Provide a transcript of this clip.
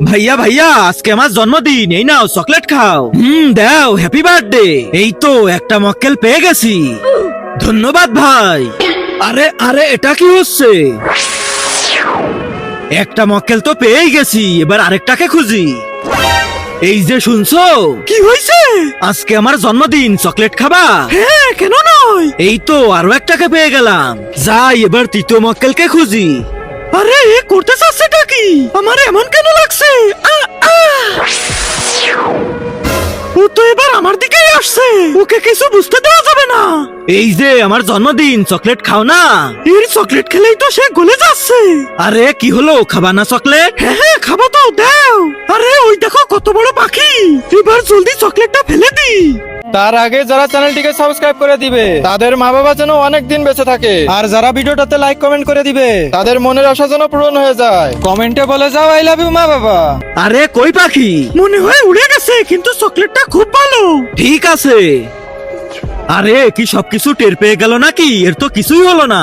ভাইয়া ভাইয়া আজকে আমার জন্মদিন, এই নাও চকলেট খাও। দাও, হ্যাপি বার্থডে। এই তো একটা মক্কেল পেয়ে গেছি। ধন্যবাদ ভাই। আরে আরে এটা কি হচ্ছে? একটা মক্কেল তো পেয়েই গেছি, এবার আরেকটাকে খুঁজি। এই যে শুনছো, কি হয়েছে? আজকে আমার জন্মদিন, চকলেট খাবা? হ্যাঁ, কেন নয়। এই তো আরো একটাকে পেয়ে গেলাম। যাই এবার তৃতীয় মক্কেলকে খুঁজি। আরে এ করতে চাচ্ছেটা কি? আমার এমন কেন লাগছে? ও তো এবার আমার দিকেই আসছে, ওকে কিছু বুঝতে দেওয়া যাবে না। এই যে আমার জন্মদিন, চকলেট খাও না। এর চকলেট খেলেই তো সে গলে যাচ্ছে। আরে কি হলো, খাবা না চকলেট? হ্যাঁ হ্যাঁ খাবো তো, দাও। আরে ওই দেখো কত বড় পাখি, এবার জলদি চকলেটটা ফেলে দি। তার আগে যারা চ্যানেলটিকে সাবস্ক্রাইব করে দিবে তাদের মা বাবা যেন অনেক দিন বেঁচে থাকে, আর যারা ভিডিওটাতে লাইক কমেন্ট করে দিবে তাদের মনের আশা যেন পূরণ হয়ে যায়। কমেন্টে বলে যাও আই লাভ ইউ মা বাবা। আরে কই পাখি? মনে হয় উড়ে গেছে, কিন্তু চকলেটটা খুব ভালো। ঠিক আছে। আরে কি সবকিছু টের পেয়ে গেল নাকি? এর তো কিছুই হলো না।